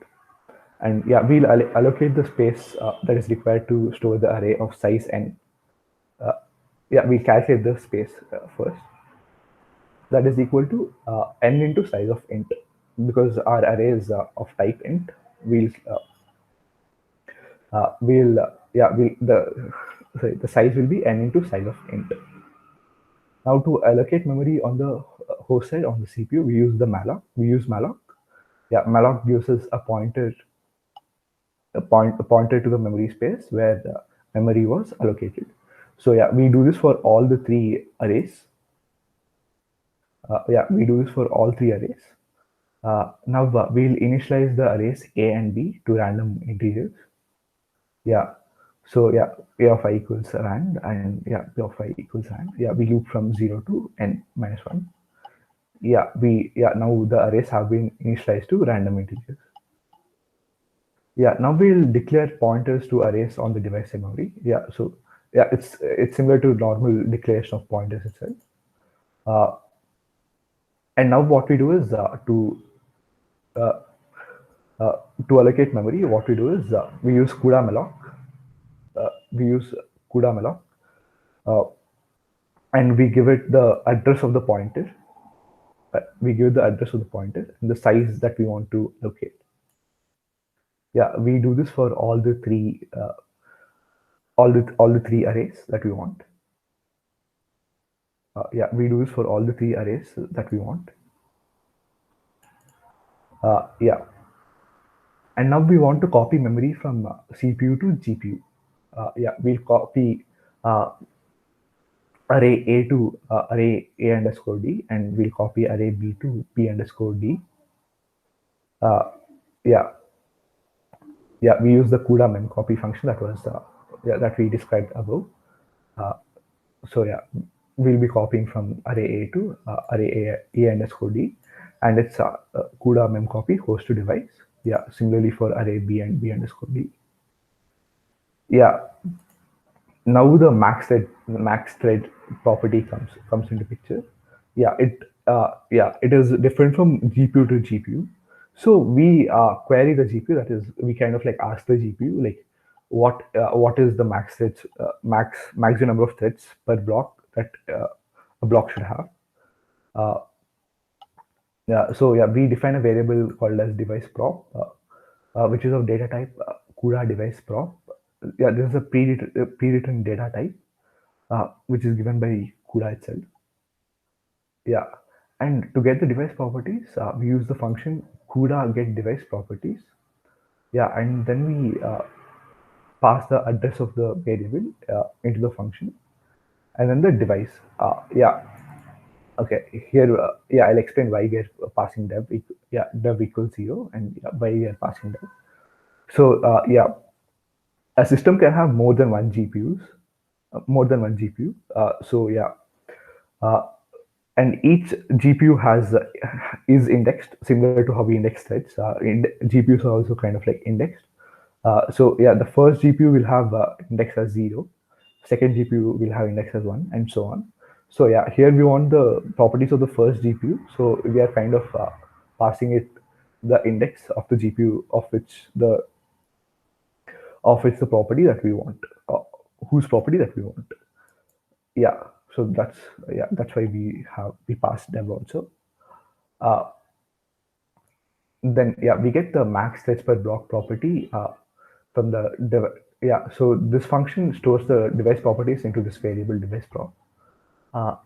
Speaker 2: And we'll allocate the space that is required to store the array of size n. We'll calculate the space first. That is equal to n into size of int, because our array is of type int. The size will be n into size of int. Now, to allocate memory on the host side on the CPU, we use the malloc. Malloc gives us a pointer to the memory space where the memory was allocated. So we do this for all the 3 arrays. We do this for all 3 arrays. Now we'll initialize the arrays A and B to random integers. So A of I equals rand, and P of I equals rand. We loop from 0 to n minus 1. Now the arrays have been initialized to random integers. Now we'll declare pointers to arrays on the device memory. It's similar to normal declaration of pointers itself. And now what we do is to allocate memory, what we do is we use CUDA malloc. And we give it the address of the pointer. We give the address of the pointer and the size that we want to locate. We do this for all the 3 arrays that we want. We do this for all the 3 arrays that we want. And now we want to copy memory from CPU to GPU. We'll copy array A to array A underscore D, and we'll copy array B to P underscore D. We use the CUDA memcopy function that was that we described above. We'll be copying from array A to array A underscore D, and it's CUDA memcopy host to device. Similarly for array B and B underscore D. Now the max thread property comes into picture. It is different from GPU to GPU. So we query the GPU. That is, we kind of like ask the GPU like what is the max threads, maximum number of threads per block that a block should have. We define a variable called as device prop, which is of data type CUDA device prop. This is a pre-written data type, which is given by CUDA itself. And to get the device properties, we use the function CUDA get device properties. And then we pass the address of the variable into the function, and then the device. Okay, here, I'll explain why we are passing dev. Dev equals 0, and why we are passing dev. So, a system can have more than one GPU. And each GPU is indexed similar to how we index threads. GPUs are also kind of like indexed. The first GPU will have index as 0. Second GPU will have index as 1, and so on. So here we want the properties of the first GPU. So we are kind of passing it the index of the GPU of which the property that we want, whose property that we want. So that's why we pass dev also. Then we get the max threads per block property from the dev. So this function stores the device properties into this variable device prop.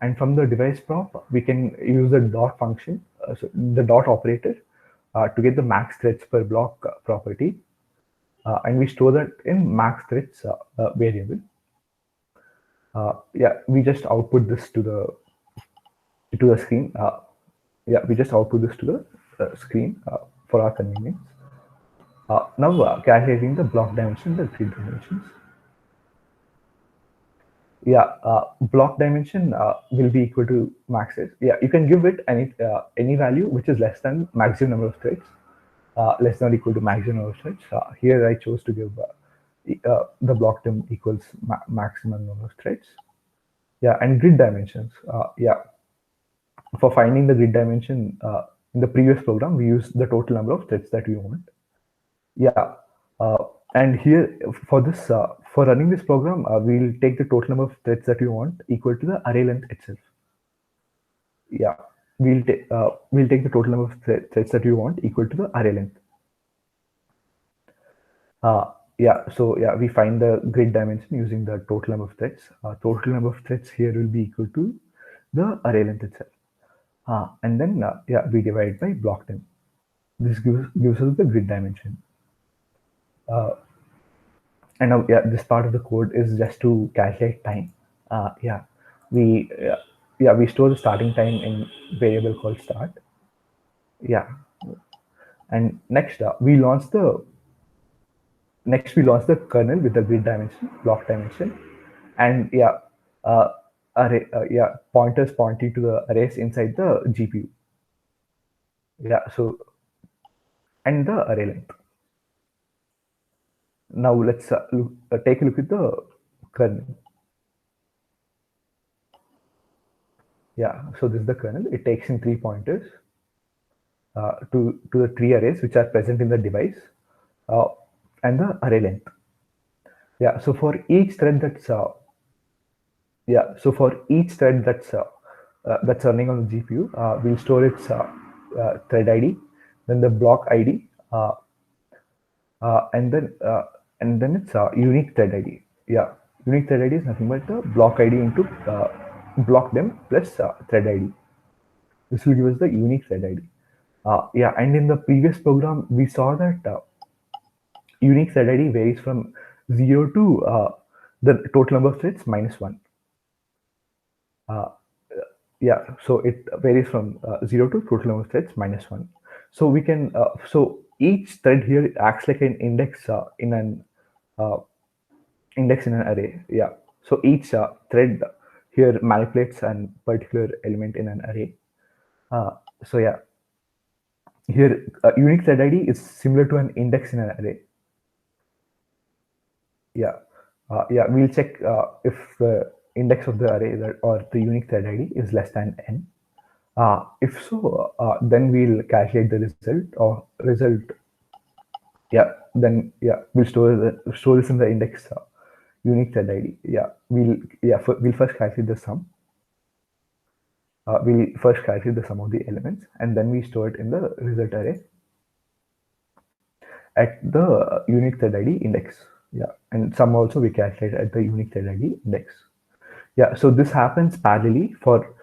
Speaker 2: And from the device prop, we can use the dot function, so the dot operator, to get the max threads per block property. And we store that in max threads variable. We just output this to the screen. We just output this to screen for our convenience. Now calculating the block dimension, the grid dimensions. Yeah, block dimension will be equal to maxes. Yeah, you can give it any value which is less than maximum number of threads, less than or equal to maximum number of threads. Here I chose to give the block dim equals maximum number of threads. Yeah, and grid dimensions. Yeah, for finding the grid dimension in the previous program, we used the total number of threads that we want. Yeah, and here for this, for running this program, we'll take the total number of threads that we want equal to the array length itself. Yeah, we'll take the total number of threads that we want equal to the array length. Yeah, so yeah, we find the grid dimension using the total number of threads. Total number of threads here will be equal to the array length itself. And then yeah, we divide by block dim. This gives us the grid dimension. And now, yeah, this part of the code is just to calculate time. Yeah, we store the starting time in variable called start. Yeah, and next we launch the kernel with the grid dimension, block dimension, and yeah, array pointers pointing to the arrays inside the GPU. Yeah, so and the array length. Now let's take a look at the kernel. Yeah, so this is the kernel. It takes in 3 pointers to the 3 arrays which are present in the device and the array length. Yeah, so for each thread that's that's running on the GPU, we'll store its thread ID, then the block ID, and then it's unique thread ID. Yeah, unique thread ID is nothing but the block ID into block dim plus thread ID. This will give us the unique thread ID. Yeah, and in the previous program, we saw that unique thread ID varies from 0 to the total number of threads minus 1. Yeah, so it varies from 0 to total number of threads minus 1. So we can, so each thread here acts like an index in an array. Yeah, so each thread here manipulates a particular element in an array. So yeah, here unique thread ID is similar to an index in an array. Yeah, yeah, we'll check if the index of the array or the unique thread ID is less than n. If so, then we'll calculate the result. Yeah, then yeah, we'll store this in the index unique thread ID. Yeah, we'll first calculate the sum. We'll first calculate the sum of the elements, and then we store it in the result array at the unique thread ID index. Yeah, and sum also we calculate at the unique thread ID index. Yeah, so this happens parallelly for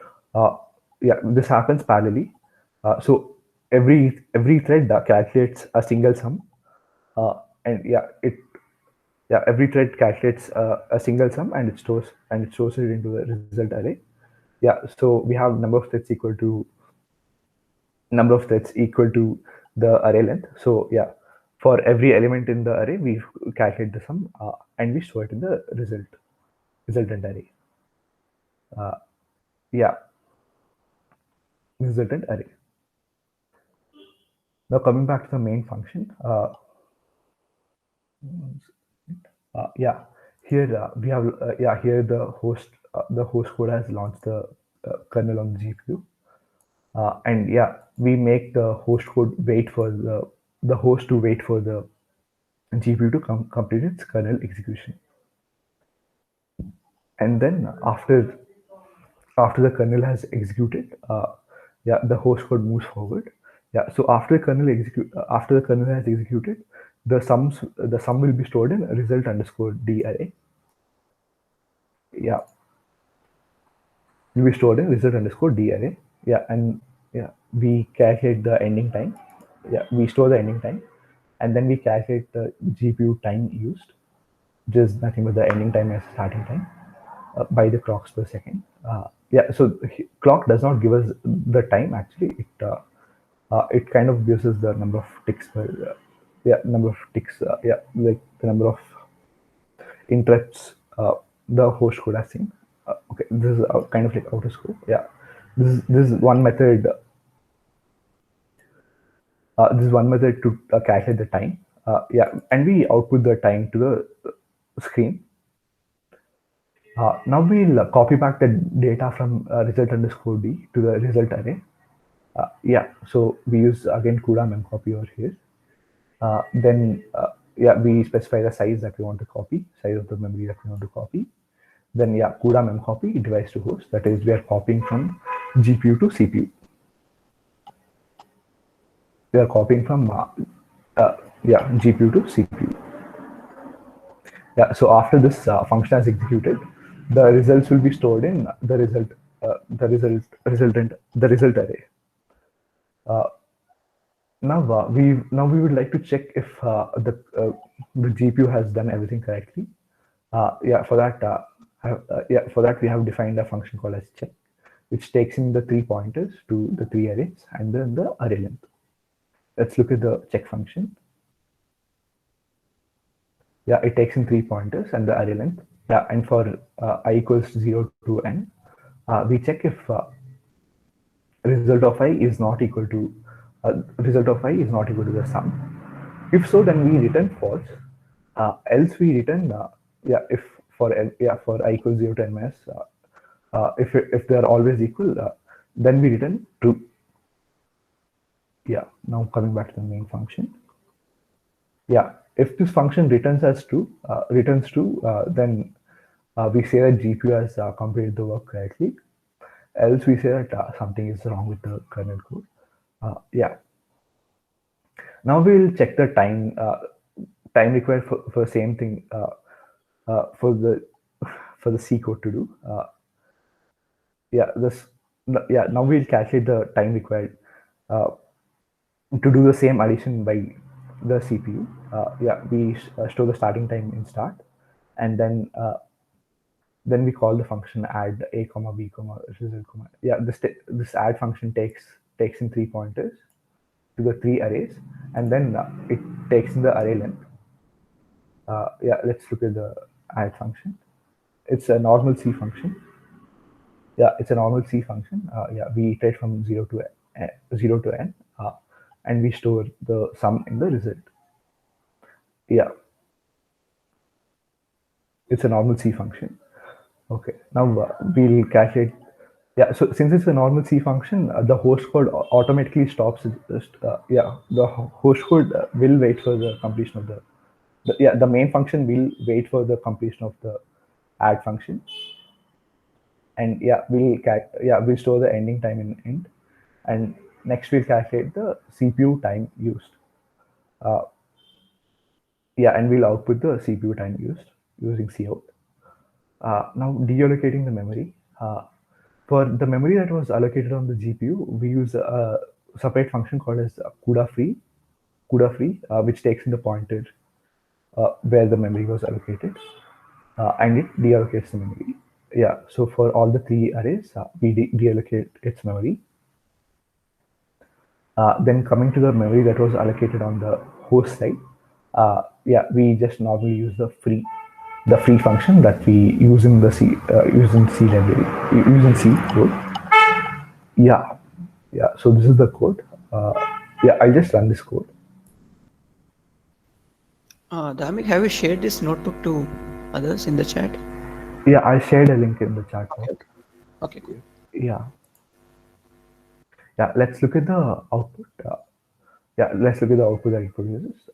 Speaker 2: this happens parallelly. So every thread calculates a single sum, and every thread calculates a single sum, and it stores it into the result array. Yeah, so we have number of threads equal to the array length. So yeah, for every element in the array, we calculate the sum and we store it in the resultant array. Yeah, resultant array. Now coming back to the main function. Yeah, here we have here the host code has launched the kernel on the GPU, and yeah, we make the host code wait for the host to wait for the GPU to complete its kernel execution, and then after the kernel has executed, yeah, the host code moves forward. Yeah, so after the kernel has executed, the sum will be stored in result_d array. Yeah, will be stored in result_d array. Yeah, and yeah, we calculate the ending time. Yeah, we store the ending time, and then we calculate the GPU time used, which is nothing but the ending time as starting time by the clocks per second. Yeah, so clock does not give us the time actually. it kind of gives us the number of ticks per, number of ticks, like the number of interrupts the host could have seen. Okay, this is kind of like outer scope. Yeah, this is one method. This is one method to calculate the time. And we output the time to the screen. Now we'll copy back the data from result underscore d to the result array. So we use again CUDA memcopy over here. Then we specify the size that we want to copy, size of the memory that we want to copy. Then CUDA memcopy device to host. That is, we are copying from GPU to CPU. We are copying from GPU to CPU. So after this function is executed, the results will be stored in the result array. Now we would like to check if the GPU has done everything correctly. For that we have defined a function called as check, which takes in the 3 pointers to the 3 arrays and then the array length. Let's look at the check function. It takes in 3 pointers and the array length. And for I equals 0 to n, we check if result of I is not equal to the sum. If so, then we return false. Else we return if for I equals 0 to n minus, if they are always equal, then we return true. Now coming back to the main function. If this function returns true, then we say that GPU has completed the work correctly. Else we say that something is wrong with the kernel code. Now we'll check the time required for the same thing for the C code to do. Now we'll calculate the time required to do the same addition by the CPU. We store the starting time in start, and then we call the function add a comma b comma result comma. This add function takes in 3 pointers to the 3 arrays, and then it takes in the array length. Let's look at the add function. It's a normal C function. It's a normal C function. We iterate from 0 to n, and we store the sum in the result. It's a normal C function. Okay, now we'll calculate. So since it's a normal C function, the host code automatically stops. The host code will wait for the completion of the main function will wait for the completion of the add function, and we'll store the ending time in int, and next we'll calculate the CPU time used. And we'll output the CPU time used using cout. Now deallocating the memory. For the memory that was allocated on the GPU, we use a separate function called as CUDA free, which takes in the pointer where the memory was allocated, and it deallocates the memory. So for all the 3 arrays, we deallocate its memory. Then coming to the memory that was allocated on the host side, we just normally use the free function that we use in the C library, using C code. So this is the code. I'll just run this code.
Speaker 3: Dhamik, have you shared this notebook to others in the chat?
Speaker 2: I shared a link in the chat.
Speaker 3: Okay, cool.
Speaker 2: Let's look at the output. Let's look at the output that it produces.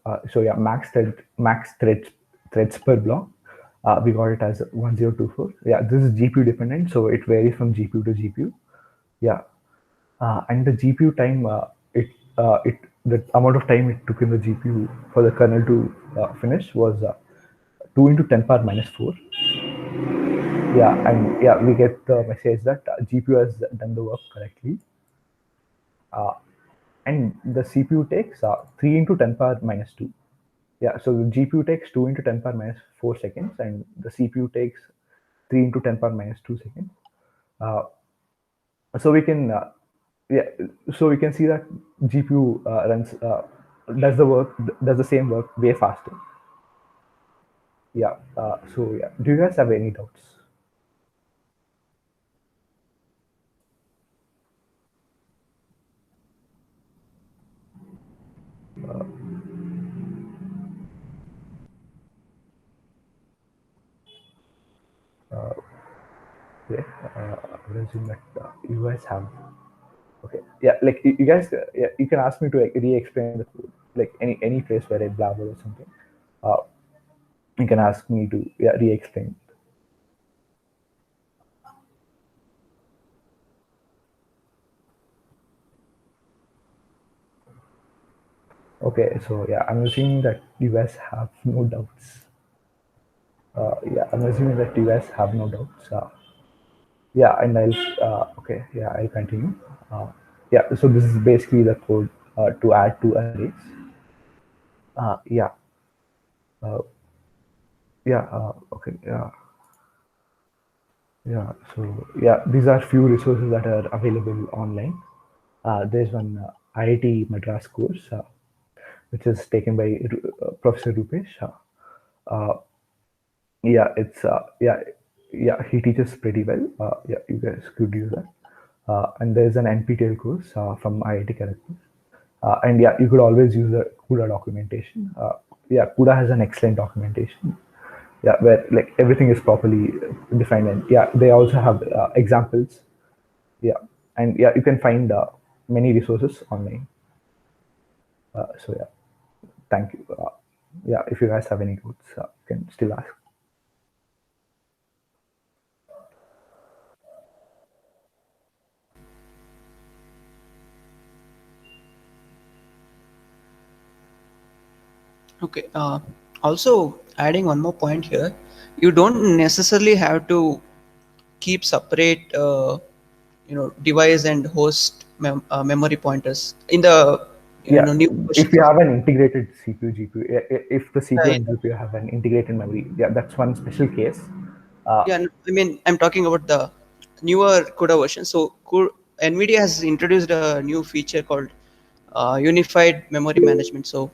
Speaker 2: Max threads per block. We got it as 1024. This is GPU dependent, so it varies from GPU to GPU. And the GPU time, the amount of time it took in the GPU for the kernel to finish was 2 into 10 power minus 4. We get the message that GPU has done the work correctly. And the CPU takes 3 into 10 power minus 2. So the GPU takes 2 into 10 power minus 4 seconds, and the CPU takes 3 into 10 power minus 2 seconds. So we can yeah, so you can see that GPU runs does the same work way faster. Yeah. So yeah, do you guys have any doubts? Okay. I would assume that you guys have. Okay. Yeah. Like you guys, yeah, you can ask me to like, re-explain the code, like any place where I blabber or something. Uh, you can ask me to re-explain. Okay. So yeah, I'm assuming that you guys have no doubts. Yeah, I'm assuming that you guys have no doubts. Yeah, and okay, yeah, I'll continue. Yeah, so this is basically the code to add two arrays. Yeah, uh, yeah, okay, yeah. So yeah, these are few resources that are available online. There's one IIT Madras course, which is taken by Professor Rupesh. Uh, yeah, it's yeah, he teaches pretty well. Yeah, you guys could use that. And there's an NPTEL course from IIT Kharagpur. And yeah, you could always use the CUDA documentation. Yeah, CUDA has an excellent documentation. Yeah, where like everything is properly defined, and yeah, they also have examples. Yeah, and yeah, you can find many resources online. So yeah, thank you. Yeah, if you guys have any doubts, you can still ask.
Speaker 3: Okay. Also, adding one more point here, you don't necessarily have to keep separate, device and host memory pointers in the
Speaker 2: Yeah,
Speaker 3: new
Speaker 2: if
Speaker 3: versions
Speaker 2: you
Speaker 3: of.
Speaker 2: have an integrated CPU, GPU, if the CPU
Speaker 3: Yeah,
Speaker 2: and GPU have an integrated memory, yeah, that's one special case.
Speaker 3: yeah, no, I mean, I'm talking about the newer CUDA version. So, NVIDIA has introduced a new feature called unified memory management. So,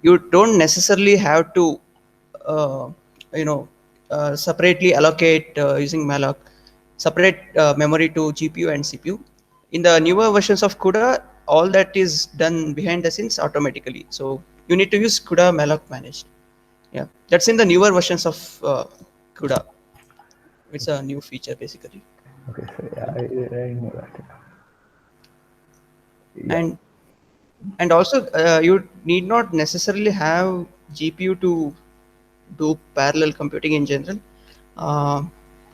Speaker 3: you don't necessarily have to, uh, you know, separately allocate using malloc separate memory to GPU and CPU. In the newer versions of CUDA, all that is done behind the scenes automatically. So you need to use CUDA malloc managed. Yeah, that's in the newer versions of CUDA. It's a new feature basically.
Speaker 2: Okay, so yeah, I know that. Yeah.
Speaker 3: and and also you need not necessarily have GPU to do parallel computing in general.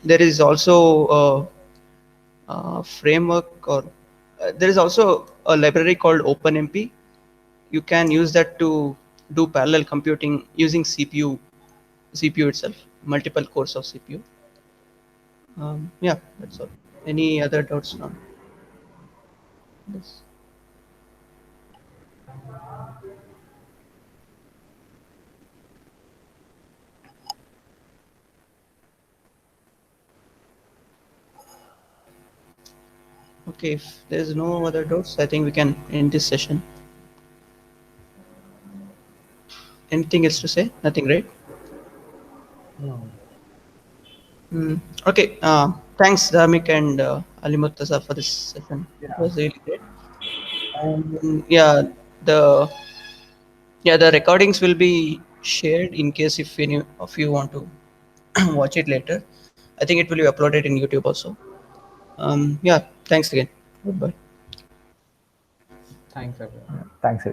Speaker 3: There is also framework, or there is also a library called OpenMP. You can use that to do parallel computing using CPU itself, multiple cores of CPU. Yeah, that's all. Any other doubts on this? Okay, if there's no other doubts, I think we can end this session. Anything else to say? Nothing, right?
Speaker 1: No.
Speaker 3: Okay. Thanks, Dharmik and Ali Murtaza, for this session. It
Speaker 1: Yeah.
Speaker 3: was really great. And the the recordings will be shared in case if any of you want to watch it later. I think it will be uploaded in YouTube also. Yeah. Thanks again. Goodbye.
Speaker 1: Thanks, everyone.
Speaker 2: Thanks.